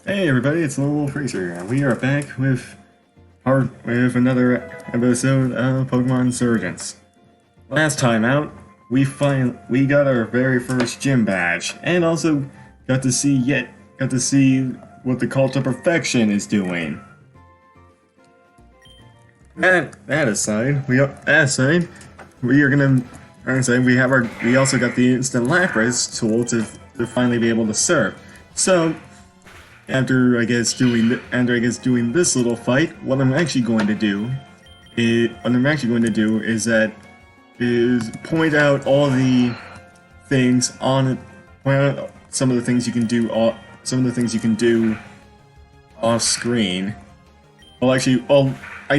Hey everybody, it's Lone Wolf Racer, and we are back with another episode of Pokemon Insurgence. Last time out, we got our very first gym badge, and also got to see what the Cult of Perfection is doing. That aside, we are gonna. Like I said, we also got the Instant Lapras tool to finally be able to surf. So after I guess doing this little fight, what I'm actually going to do is point out all the things on point out some of the things you can do off screen. I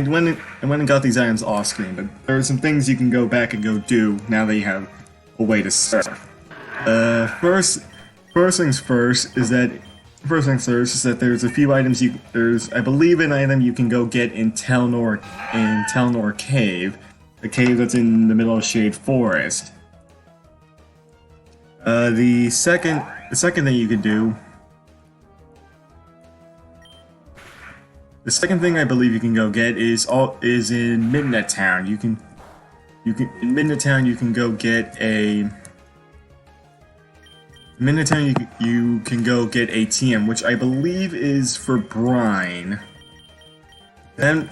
went and got these items off screen, but there are some things you can go back and go do now that you have a way to surf. First things first is that there's a few items I believe an item you can go get in Telnor Cave, a cave that's in the middle of Shade Forest. The second thing you could do. The second thing I believe you can go get is in Midnight Town. In Midnight Town you can go get a. In Midnight Town you can go get a TM, which I believe is for Brine. Then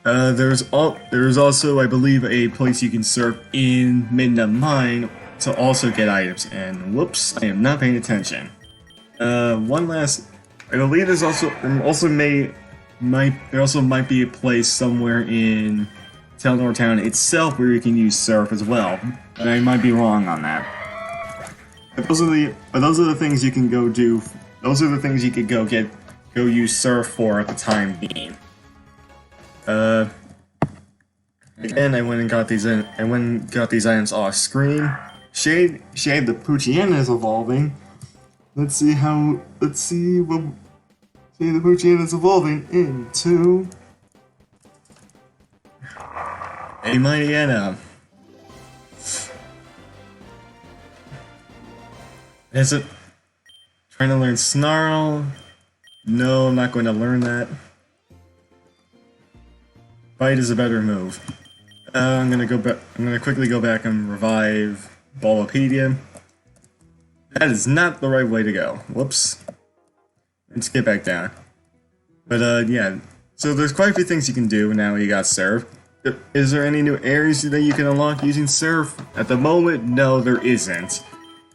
there's also I believe a place you can surf in Midnight Mine to also get items. And whoops, I am not paying attention. I believe there also might be a place somewhere in Telnor Town itself where you can use surf as well. But I might be wrong on that. But those are the things you can go do. Those are the things you could go use surf for at the time being. Again, I went and got these items off screen. Shade the Poochyena is evolving. Let's see what Shade the Poochyena is evolving into a Mightyena. Is it trying to learn Snarl? No, I'm not going to learn that. Bite is a better move. I'm gonna quickly go back and revive Bulbapedia. That is not the right way to go. Whoops. Let's get back down. But yeah. So there's quite a few things you can do now you got Surf. Is there any new areas that you can unlock using Surf? At the moment, no, there isn't.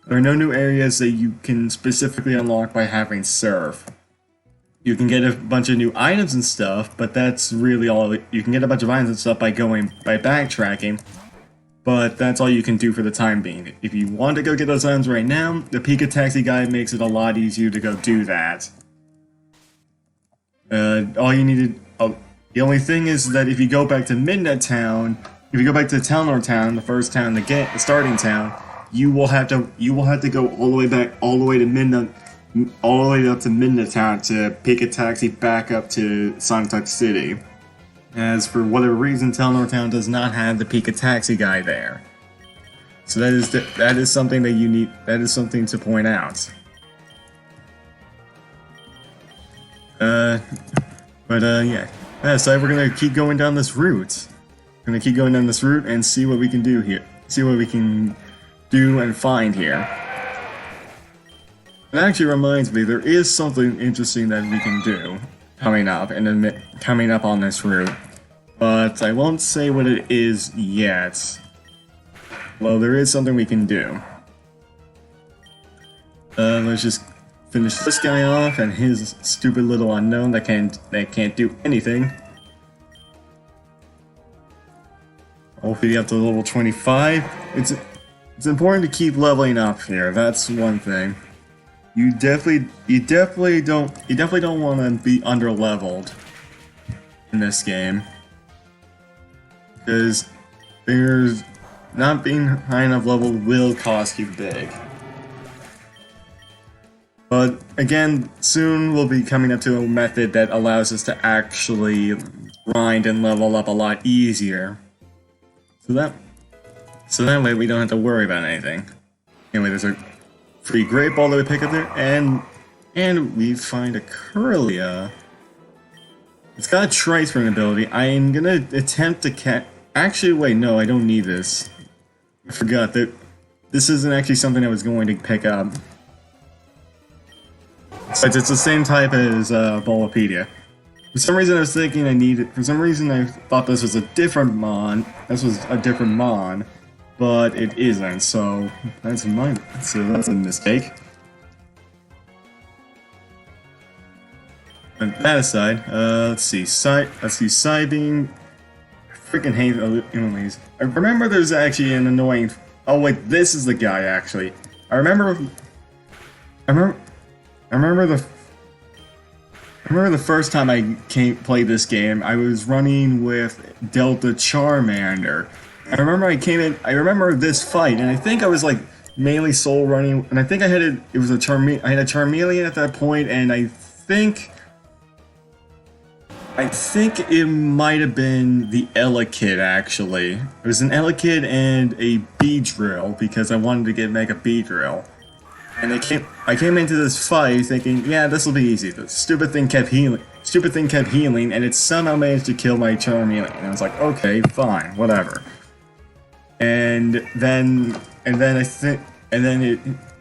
There are no new areas that you can specifically unlock by having Surf. You can get a bunch of new items and stuff, but that's really all. You can get a bunch of items and stuff by backtracking, but that's all you can do for the time being. If you want to go get those items right now, the Pika Taxi guide makes it a lot easier to go do that. All you needed. The only thing is that if you go back to Midnight Town, if you go back to Telnor Town, the first town, the starting town, you will have to go all the way up to Midnight Town to pick a taxi back up to Suntech City. As for whatever reason, Telnor Town does not have the Pika Taxi guy there. So that is something that you need. That is something to point out. Yeah. So we're gonna keep going down this route. We're gonna keep going down this route and see what we can do here. See what we can do and find here. It actually reminds me, there is something interesting that we can do coming up on this route, but I won't say what it is yet. Well, there is something we can do. Let's just finish this guy off and his stupid little unknown that can't do anything. Hopefully up to level 25. It's important to keep leveling up here. That's one thing. You definitely don't want to be under-leveled in this game, because not being high enough level will cost you big. But again, soon we'll be coming up to a method that allows us to actually grind and level up a lot easier. So that way we don't have to worry about anything. Anyway, there's a free grape all the way pick up there, and And we find a Curlia. It's got a Tri-Spring ability. I am gonna attempt to Actually, wait, no, I don't need this. I forgot that this isn't actually something I was going to pick up. But it's the same type as Bulbapedia. For some reason I was thinking I needed... For some reason I thought this was a different Mon. This was a different Mon. But it isn't, so that's a mistake. And that aside, let's see, Psybeam. I freaking hate enemies. I remember there's actually an annoying... Oh wait, this is the guy actually. I remember the first time I played this game, I was running with Delta Charmander. I remember this fight, and I think I was like mainly soul running, and I think I had I had a Charmeleon at that point, and I think it might have been the Elekid, actually. It was an Elekid and a Beedrill, because I wanted to get Mega Beedrill. And I came into this fight thinking, yeah, this will be easy. The stupid thing kept healing, and it somehow managed to kill my Charmeleon. And I was like, okay, fine, whatever. And then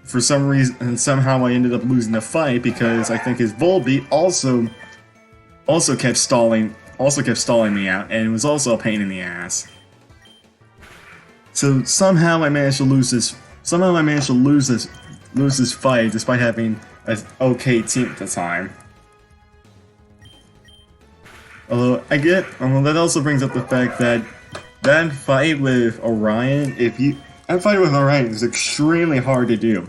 for some reason, somehow I ended up losing the fight because I think his Volbeat also kept stalling me out, and it was also a pain in the ass. So somehow I managed to lose this fight despite having an okay team at the time. Although that also brings up the fact that that fight with Orion is extremely hard to do.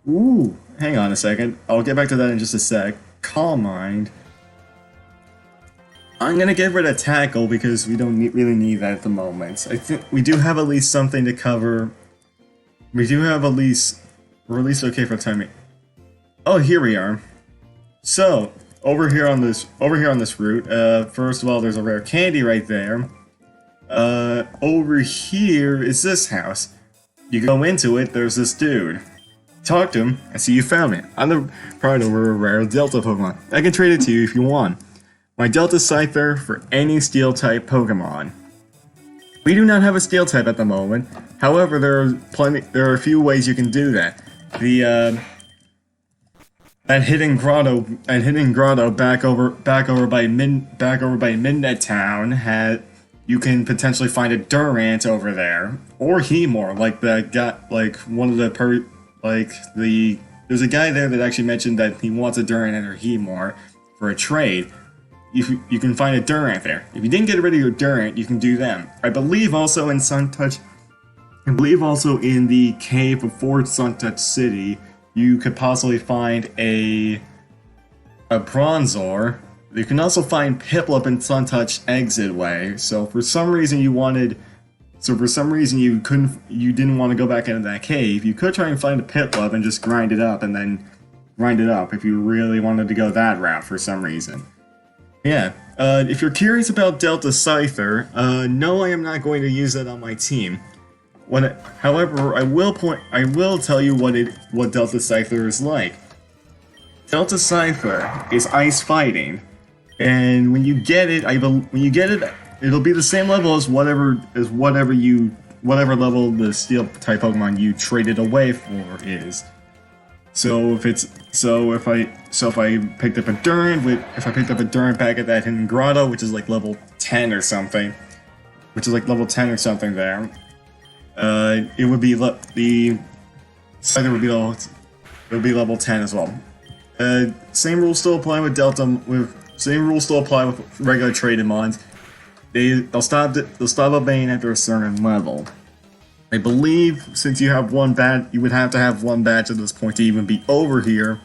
Ooh, hang on a second. I'll get back to that in just a sec. Calm Mind. I'm gonna get rid of Tackle because we don't really need that at the moment. I think we do have at least something to cover. We're at least okay for the time. Oh, here we are. So over here on this route, first of all, there's a rare candy right there. Over here is this house. You go into it, there's this dude. Talk to him, I see you found me. I'm the proprietor of a rare Delta Pokemon. I can trade it to you if you want. My Delta Scyther for any Steel-type Pokemon. We do not have a Steel-type at the moment. However, there are a few ways you can do that. At Hidden Grotto back over by Midnight Town you can potentially find a Durant over there, or Hemor, there's a guy there that actually mentioned that he wants a Durant or Hemor for a trade. You can find a Durant there. If you didn't get rid of your Durant, you can do them. I believe also in the cave of Fort Suntouch City, you could possibly find a Bronzor. You can also find Piplup in Suntouch Exit Way. So for some reason you didn't want to go back into that cave, you could try and find a Piplup and just grind it up if you really wanted to go that route for some reason. Yeah, if you're curious about Delta Scyther, no, I am not going to use that on my team. However, I will tell you what Delta Scyther is like. Delta Scyther is ice fighting, and when you get it, it'll be the same level as whatever level the Steel type Pokemon you traded away for is. So if I picked up a Durant back at that Hidden Grotto, which is like level 10 or something, there, it would be the Scyther would be level 10 as well. Same rules still apply with regular traded mons. They'll stop obeying after a certain level. I believe since you have one badge, you would have to have one badge at this point to even be over here.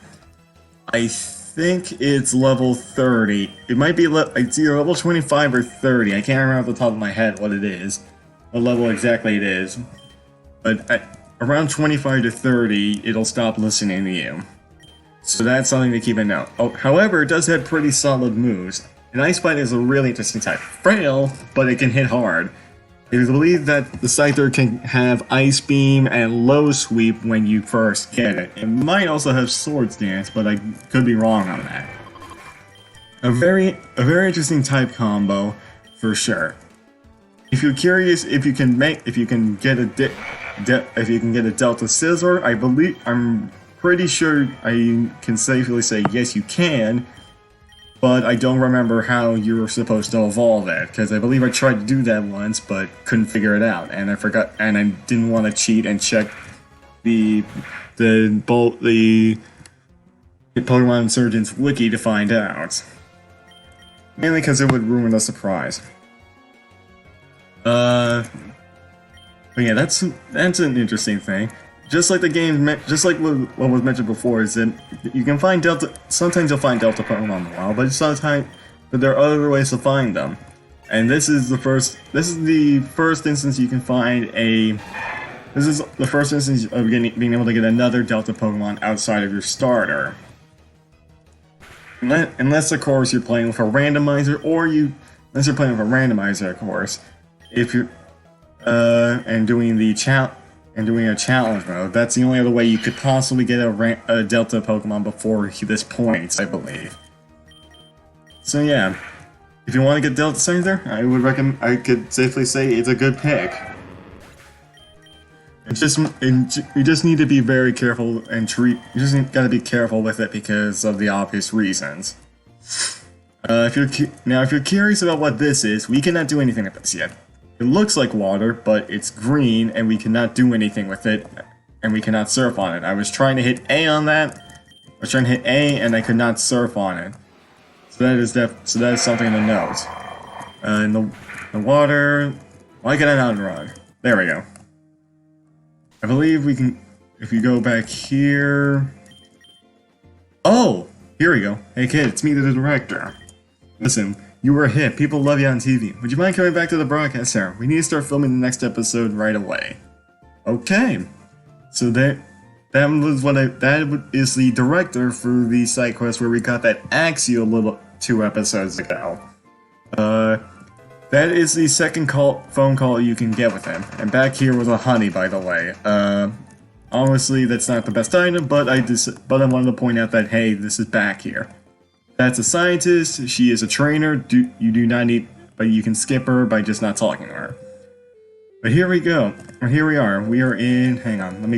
I think it's level 30. It might be it's either level 25 or 30. I can't remember off the top of my head what level exactly it is. But at around 25 to 30, it'll stop listening to you. So that's something to keep in note. Oh, however, it does have pretty solid moves. And Ice Bite is a really interesting type. Frail, but it can hit hard. It is believed that the Scyther can have Ice Beam and Low Sweep when you first get it. It might also have Swords Dance, but I could be wrong on that. A very interesting type combo, for sure. If you're curious if you can get a Delta Scizor, I'm pretty sure I can safely say yes you can, but I don't remember how you were supposed to evolve it, because I believe I tried to do that once, but couldn't figure it out, and I forgot, and I didn't want to cheat and check the Pokemon Insurgence wiki to find out. Mainly because it would ruin the surprise. But yeah, that's an interesting thing. Just like the game, just like what was mentioned before, is that you can find Delta. Sometimes you'll find Delta Pokemon in the wild, but sometimes there are other ways to find them. And this is the first instance you can find a. This is the first instance of being able to get another Delta Pokemon outside of your starter. Unless, of course, you're playing with a randomizer, unless you're playing with a randomizer, of course, if you're and doing a challenge mode, that's the only other way you could possibly get a Delta Pokemon before this point, I believe. So yeah, if you want to get Delta Scyther, I could safely say it's a good pick. You just need to be very careful you just gotta be careful with it because of the obvious reasons. If you're curious about what this is, we cannot do anything with this yet. It looks like water, but it's green, and we cannot do anything with it, and we cannot surf on it. I was trying to hit A on that. I was trying to hit A, and I could not surf on it. So that is something to note. In the water, why can I not run? There we go. I believe we can. If you go back here. Oh, here we go. Hey kid, it's me, the director. Listen. You were a hit. People love you on TV. Would you mind coming back to the broadcast center? We need to start filming the next episode right away. Okay. So that is the director for the side quest where we got that Axio 2 episodes ago. That is the second phone call you can get with him. And back here was a honey, by the way. Honestly, that's not the best item, but I wanted to point out that hey, this is back here. That's a scientist, she is a trainer, you do not need, but you can skip her by just not talking to her. But here we go, or here we are in, hang on, let me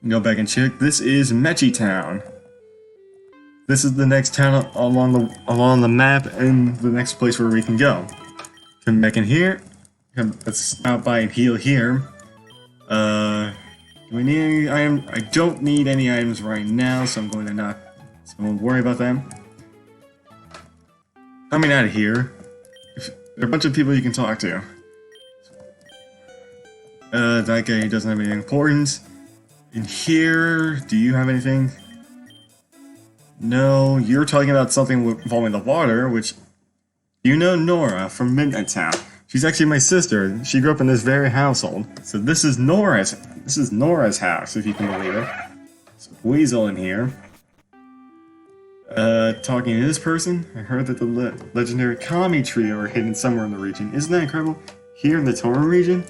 go back and check. This is Mechi Town. This is the next town along the map and the next place where we can go. Come back in here, let's stop by and heal here. Do we need any items? I don't need any items right now, so I'm going to not, so I won't worry about them. Coming out of here, there are a bunch of people you can talk to. That guy doesn't have anything important. In here, do you have anything? No, you're talking about something involving the water, which... You know Nora from Midnight Town. She's actually my sister. She grew up in this very household. So this is Nora's house, if you can believe it. So Weasel in here. Talking to this person, I heard that the legendary Kami trio are hidden somewhere in the region. Isn't that incredible? Here in the Tauren region?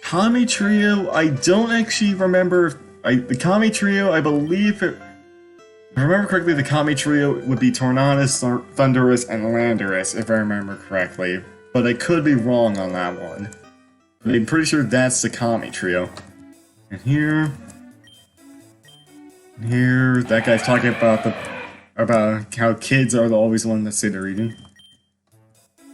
Kami trio, I don't actually remember. The Kami trio, I believe, if I remember correctly, the Kami trio would be Tornadus, Thundurus, and Landorus, if I remember correctly. But I could be wrong on that one. But I'm pretty sure that's the Kami trio. And here, that guy's talking about how kids are always the one that say the region.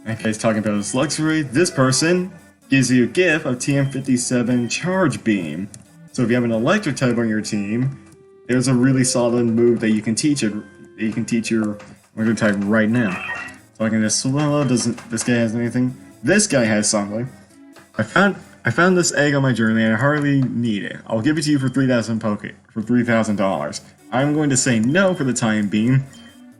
That guy's talking about his luxury. This person gives you a gift of TM57 Charge Beam. So if you have an electric type on your team, there's a really solid move that you can teach your electric type right now. Talking to Swallow, this guy has anything? This guy has something. I found this egg on my journey and I hardly need it. I'll give it to you for $3,000. I'm going to say no for the time being.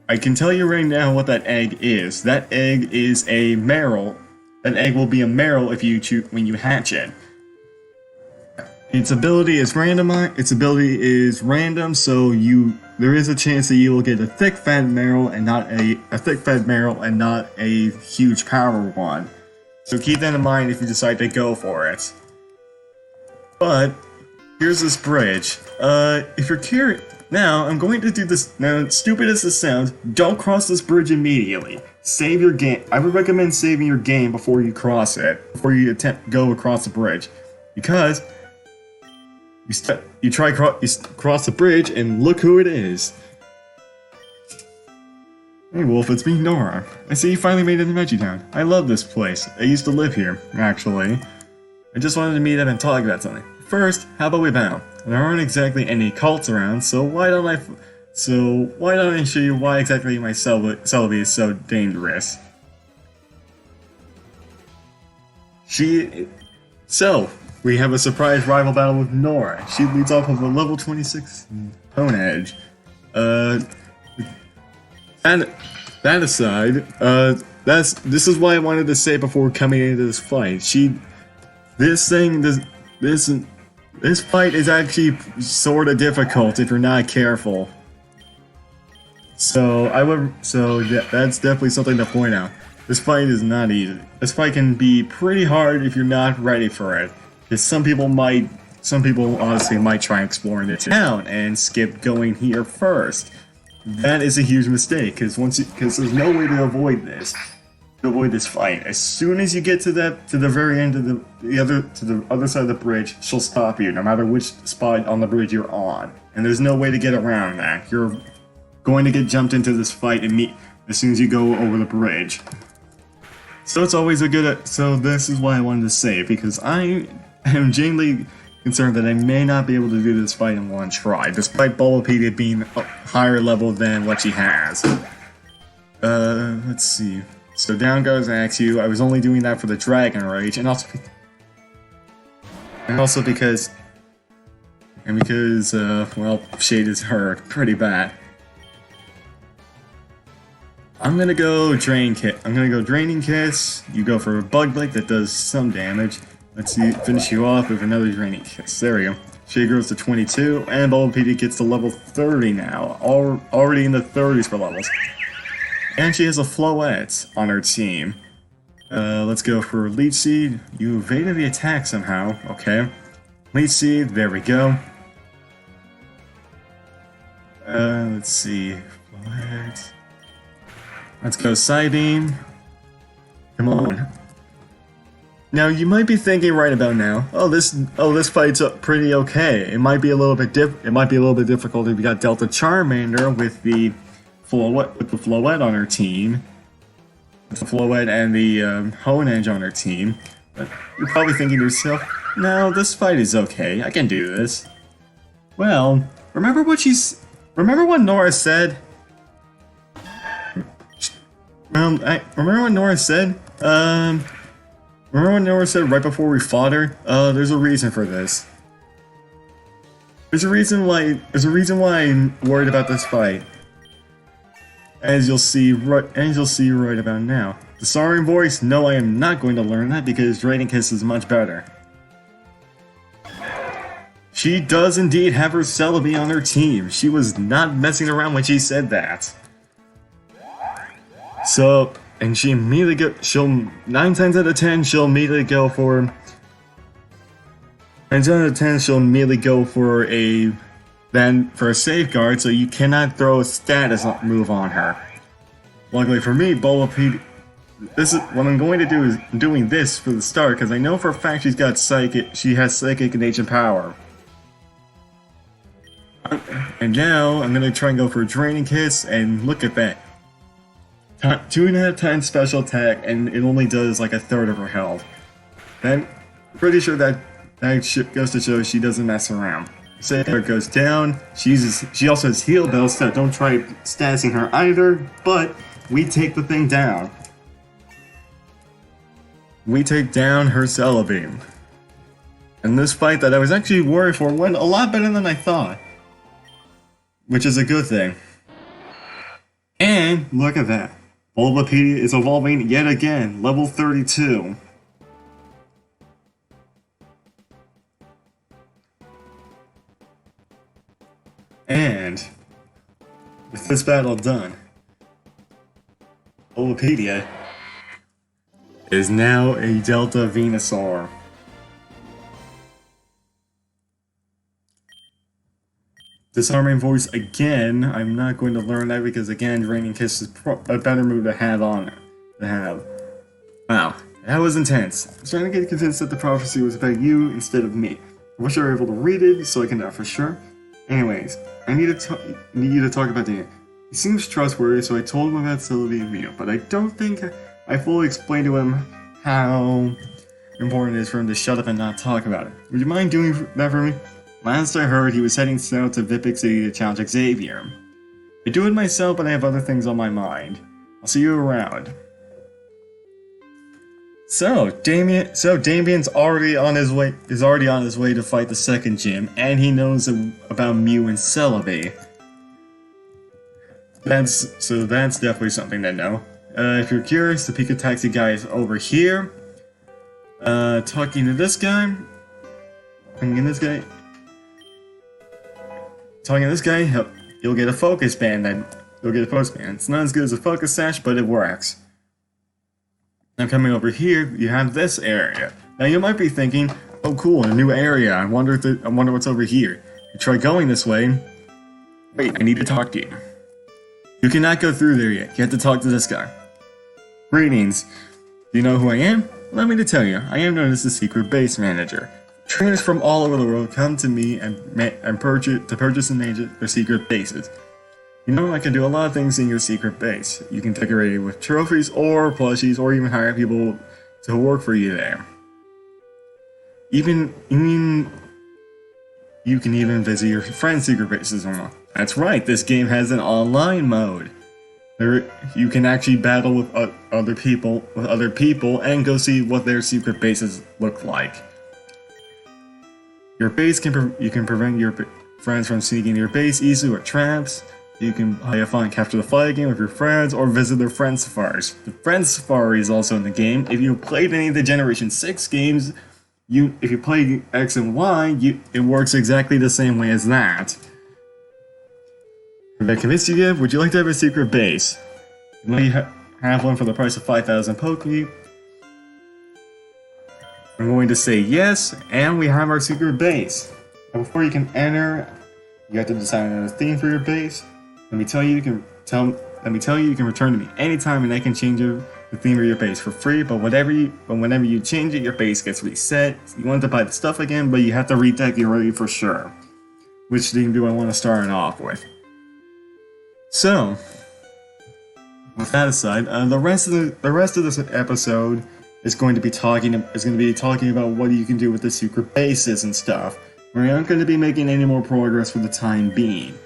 I can tell you right now what that egg is. That egg is a Meryl. That egg will be a Meryl when you hatch it. Its ability is random, so there is a chance that you will get a thick fat Meryl and not a huge power one. So keep that in mind if you decide to go for it. But here's this bridge. If you're curious, now I'm going to do this. Now, stupid as this sounds, don't cross this bridge immediately. Save your game. I would recommend saving your game before you cross it, before you go across the bridge, because you cross the bridge and look who it is. Hey Wolf, it's me, Nora. I see you finally made it to Veggie Town. I love this place. I used to live here, actually. I just wanted to meet up and talk about something. First, how about we bow? There aren't exactly any cults around, so why don't I show you why exactly my celibacy is so dangerous? So, we have a surprise rival battle with Nora. She leads off with a level 26 Pwn Edge. That aside, this is why I wanted to say before coming into this fight. This fight is actually sort of difficult if you're not careful. So that's definitely something to point out. This fight is not easy. This fight can be pretty hard if you're not ready for it. Because some people honestly might try exploring the town and skip going here first. That is a huge mistake, because there's no way to avoid this. To avoid this fight. As soon as you get to the very end of the other side of the bridge, she'll stop you, no matter which spot on the bridge you're on. And there's no way to get around that. You're going to get jumped into this fight as soon as you go over the bridge. So it's always so this is why I wanted to say, because I am genuinely concerned that I may not be able to do this fight in one try, despite Bulbapedia being a higher level than what she has. Let's see. So down goes Axew. I was only doing that for the Dragon Rage, and also because well, Shade is hurt pretty bad. I'm gonna go Draining Kiss. You go for a Bug Bite that does some damage. Let's see, finish you off with another Draining Kiss. There we go. She grows to 22, and Bulbapedia gets to level 30 now. Already in the 30s for levels. And she has a Floette on her team. Let's go for Leech Seed. You evaded the attack somehow. Okay. Leech Seed, there we go. Let's see. Floette. Let's go Psybeam. Come on. Now you might be thinking right about now, this fight's pretty okay. It might be a little bit difficult if you got Delta Charmander with the Floette on her team, with the Floette and the Honedge on her team. But you're probably thinking to yourself, no, this fight is okay. I can do this. Well, remember what Nora said? Remember what Nora said? Remember what Nora said right before we fought her? There's a reason for this. There's a reason why I'm worried about this fight. As you'll see right about now. The Saurian voice, no, I am not going to learn that because Draining Kiss is much better. She does indeed have her Celebi on her team. She was not messing around when she said that. So, and she immediately she'll 9 times out of 10 she'll immediately go for 9 times out of 10 she'll immediately go for a safeguard, so you cannot throw a status move on her. Luckily for me, Bulbapedia, this is what I'm going to do is doing this for the start because I know for a fact she has Psychic and Ancient Power. And now I'm gonna try and go for a Draining Kiss, and look at that. 2.5 times special attack, and it only does like a third of her health. Then, pretty sure that goes to show she doesn't mess around. Secert goes down. She also has heal bells, so don't try statusing her either. But we take the thing down. We take down her Celebi. And this fight that I was actually worried for went a lot better than I thought, which is a good thing. And look at that. Bulbapedia is evolving yet again, level 32. And with this battle done, Bulbapedia is now a Delta Venusaur. Disarming Voice again. I'm not going to learn that because again, Draining Kiss is a better move to have on it. Wow, that was intense. I was trying to get convinced that the prophecy was about you instead of me. I wish I were able to read it so I can know for sure. Anyways, I need you to talk about Daniel. He seems trustworthy, so I told him about Sylvie and Mio, but I don't think I fully explained to him how important it is for him to shut up and not talk about it. Would you mind doing that for me? Last I heard, he was heading south to Vipik City to challenge Xavier. I do it myself, but I have other things on my mind. I'll see you around. So Damien's already on his way to fight the second gym, and he knows about Mew and Celebi. That's definitely something to know. If you're curious, the Pika Taxi guy is over here. Talking to this guy. Talking to this guy, you'll get a focus band. It's not as good as a focus sash, but it works. Now coming over here, you have this area. Now you might be thinking, oh cool, a new area. I wonder what's over here. You try going this way. Wait, I need to talk to you. You cannot go through there yet. You have to talk to this guy. Greetings. Do you know who I am? Let me to tell you, I am known as the Secret Base Manager. Trainers from all over the world come to me and purchase and manage their secret bases. You know, I can do a lot of things in your secret base. You can decorate it with trophies or plushies, or even hire people to work for you there. You can even visit your friends' secret bases and all. That's right, this game has an online mode. You can actually battle with other people and go see what their secret bases look like. Your base you can prevent your friends from sneaking your base easily with traps. You can have fun and capture the flag game with your friends or visit their friend safaris. The friend safari is also in the game. If you played any of the Generation 6 games, if you played X and Y, it works exactly the same way as that. Have I convinced you yet? Would you like to have a secret base? Let me have one for the price of 5,000 Poke. I'm going to say yes, and we have our secret base. Now before you can enter, you have to decide on a theme for your base. Let me tell you, you can return to me anytime, and I can change the theme of your base for free. But whenever you change it, your base gets reset. You want to buy the stuff again, but you have to redecorate for sure. Which theme do I want to start off with? So, with that aside, the rest of this episode is going to be talking about what you can do with the secret bases and stuff. We aren't going to be making any more progress for the time being.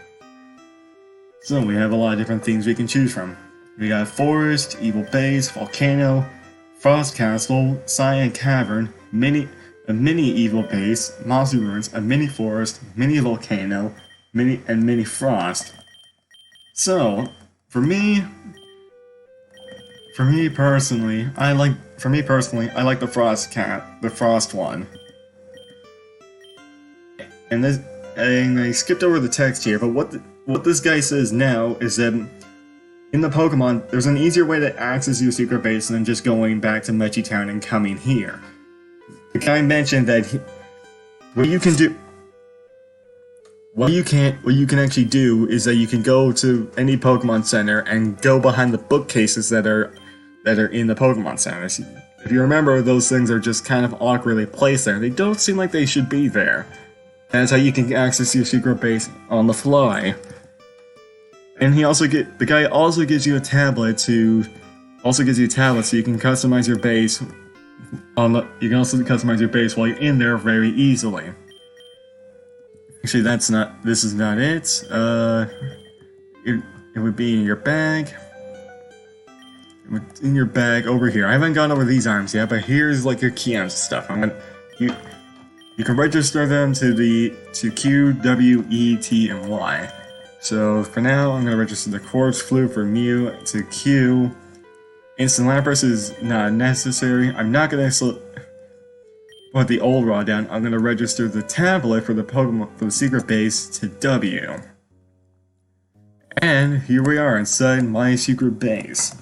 So we have a lot of different things we can choose from. We got Forest, Evil Base, Volcano, Frost Castle, Cyan Cavern, a mini Evil Base, Mossy Ruins, a mini Forest, mini Volcano, mini Frost. So, for me personally, I like the Frost one. And I skipped over the text here, but what this guy says now is that in the Pokemon, there's an easier way to access your secret base than just going back to Mechi Town and coming here. The guy mentioned that what you can actually do is that you can go to any Pokemon Center and go behind the bookcases that are in the Pokemon Centers. If you remember, those things are just kind of awkwardly placed there. They don't seem like they should be there. That's how you can access your secret base on the fly. And the guy also gives you a tablet so you can customize your base. You can also customize your base while you're in there very easily. Actually, this is not it. It would be in your bag. In your bag over here. I haven't gone over these items yet, but here's like your key and stuff. You can register them to Q, W, E, T, and Y. So for now, I'm going to register the Corpse Flute for Mew to Q. Instant Lapras is not necessary. I'm not going to put the old raw down. I'm going to register the tablet for the secret base to W. And here we are inside my secret base.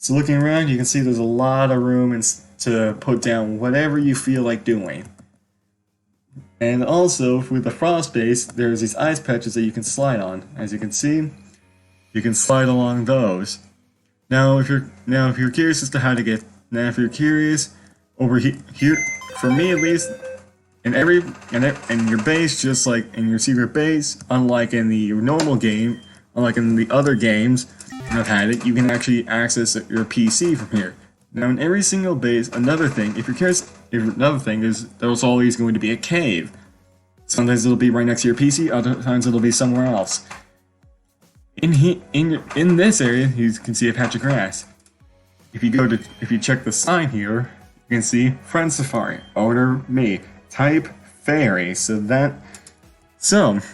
So looking around, you can see there's a lot of room to put down whatever you feel like doing. And also, with the frost base, there's these ice patches that you can slide on. As you can see, you can slide along those. Now, if you're curious as to how to get, if you're curious, over here, for me at least, in your base, just like in your secret base, unlike in the normal game, unlike in the other games I've had it, you can actually access your PC from here. Now, in every single base, another thing is there's always going to be a cave. Sometimes it'll be right next to your PC, other times it'll be somewhere else. In this area, you can see a patch of grass. If you check the sign here, you can see Friend Safari, owner me, type fairy. So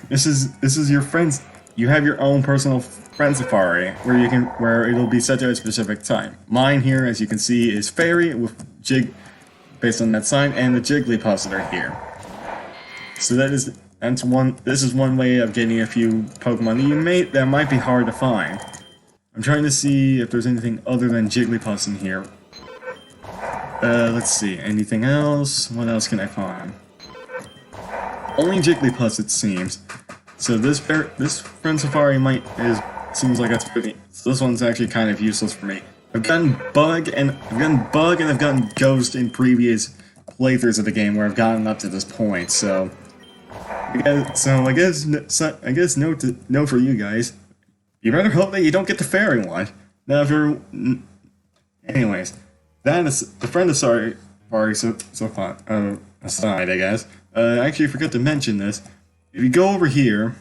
this is your friends. You have your own personal Friend Safari where it'll be set to a specific time. Mine here, as you can see, is fairy with based on that sign, and the Jigglypuffs are here. So this is one way of getting a few Pokemon that might be hard to find. I'm trying to see if there's anything other than Jigglypuffs in here. Let's see, anything else? What else can I find? Only Jigglypuffs, it seems. So this Friend Safari seems like that's pretty. So this one's actually kind of useless for me. I've gotten Bug and I've gotten Ghost in previous playthroughs of the game where I've gotten up to this point. So I guess no for you guys. You better hope that you don't get the fairy one. Now if you're, anyways, that is the Friend Safari aside, I guess. Actually, I forgot to mention this. If you go over here,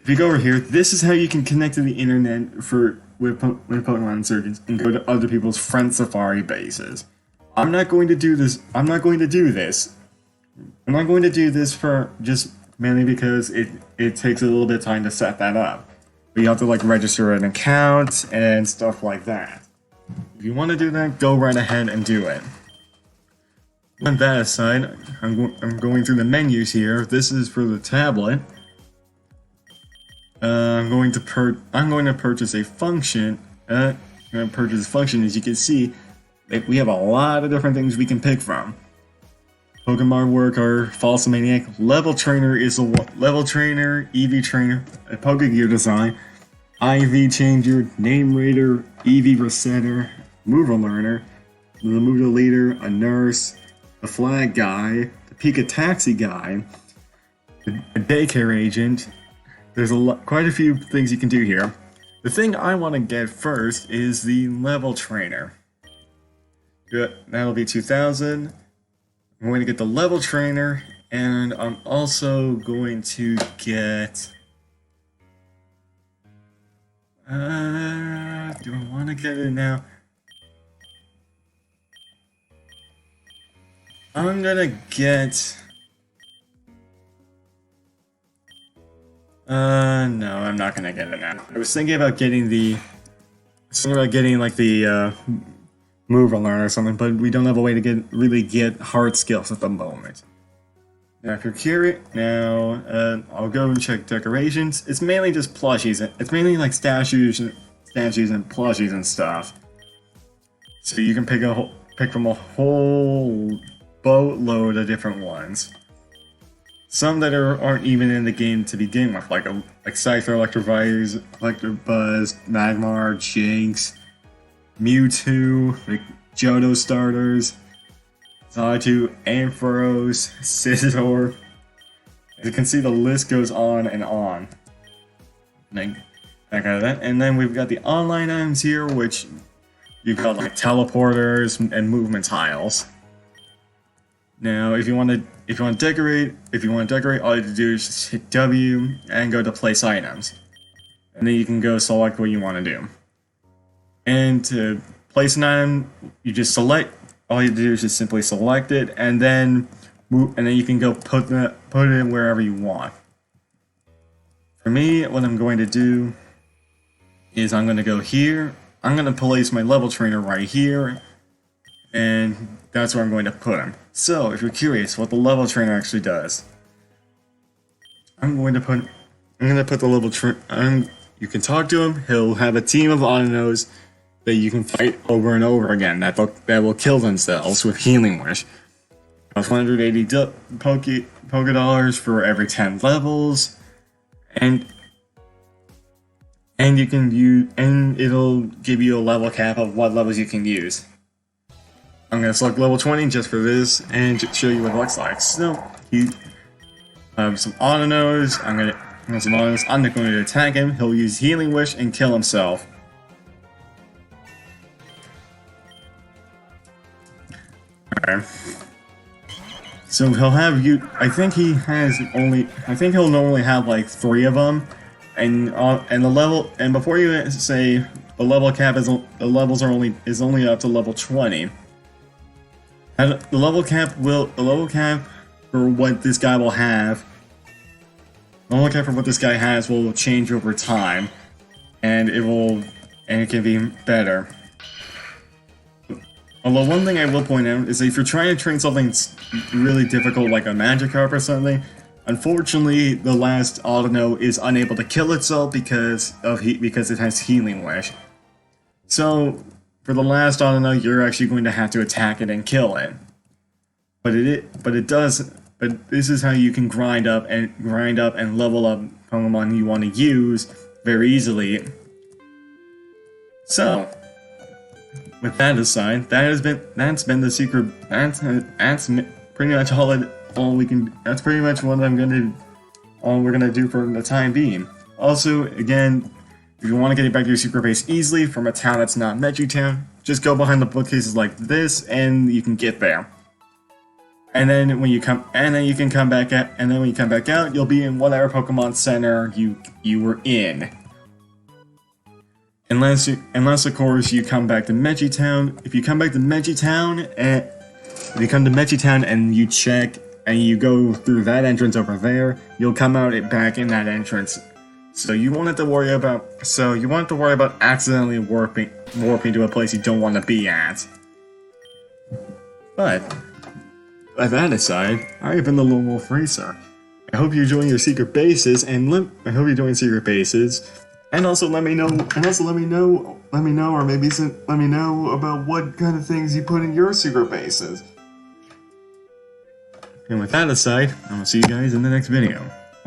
this is how you can connect to the internet with Pokemon Insurgence and go to other people's Friend Safari bases. I'm not going to do this for just mainly because it takes a little bit of time to set that up. But you have to like register an account and stuff like that. If you want to do that, go right ahead and do it. On that aside, I'm going through the menus here. This is for the tablet. I'm going to purchase a function. As you can see, we have a lot of different things we can pick from. Pokemon Worker, False Maniac, Level Trainer is Level Trainer, EV Trainer, a Pokegear design, IV Changer, Name Reader, EV Resetter, Mover Learner, the Mover Leader, a Nurse, the Flag Guy, the Pika Taxi Guy, a Daycare Agent. There's quite a few things you can do here. The thing I want to get first is the Level Trainer. That'll be 2,000. I'm going to get the Level Trainer, and I'm also going to get... do I want to get it now? I'm gonna get... no, I'm not gonna get it now. I was thinking about getting like the Move and Learn or something, but we don't have a way to really get hard skills at the moment. Now, if you're curious, I'll go and check decorations. It's mainly just plushies. It's mainly like statues and plushies and stuff. So you can pick from a whole boatload of different ones. Some that aren't even in the game to begin with, like Scyther, Electabuzz, Magmar, Jinx, Mewtwo, like Johto starters, Zatu, Ampharos, Scizor. As you can see, the list goes on and on. And then we've got the online items here, which you've got like teleporters and movement tiles. Now, if you want to decorate, all you have to do is just hit W and go to place items, and then you can go select what you want to do. And to place an item, you just select. All you have to do is just simply select it, and then move, and then you can go put it wherever you want. For me, what I'm going to do is I'm going to go here. I'm going to place my Level Trainer right here, and that's where I'm going to put him. So, if you're curious what the Level Trainer actually does, I'm going to put the Level Trainer. You can talk to him. He'll have a team of Autonos that you can fight over and over again that will kill themselves with Healing Wish. Costs 180 Poké Dollars for every 10 levels, and you can use, and it'll give you a level cap of what levels you can use. I'm gonna select level 20 just for this and show you what it looks like. So, some Autonos. I'm not going to attack him. He'll use Healing Wish and kill himself. Okay. So he'll have you. I think he'll normally have like 3 of them, and the level. And before you say the level cap is only up to level 20. And the level cap for what this guy will have. The level cap for what this guy has will change over time, and it can be better. Although one thing I will point out is that if you're trying to train something really difficult like a Magikarp or something, unfortunately the last Autono is unable to kill itself because it has Healing Wish. So for the last Autono, you're actually going to have to attack it and kill it. But this is how you can grind up and level up Pokemon you want to use very easily. So, with that aside, that's been the secret. That's pretty much all we can. That's pretty much what we're gonna do for the time being. Also, again, if you want to get back to your secret base easily from a town that's not Meiji Town, just go behind the bookcases like this, and you can get there. And then when you come back out, you'll be in whatever Pokemon Center you were in. Unless of course you come back to Meiji Town. If you come to Meiji Town and you check and you go through that entrance over there, you'll come out back in that entrance. So you won't have to worry about accidentally warping to a place you don't want to be at. But with that aside, I've been the Lone Wolf Racer. I hope you're enjoying your secret bases, and And also let me know about what kind of things you put in your secret bases. And with that aside, I'm gonna see you guys in the next video.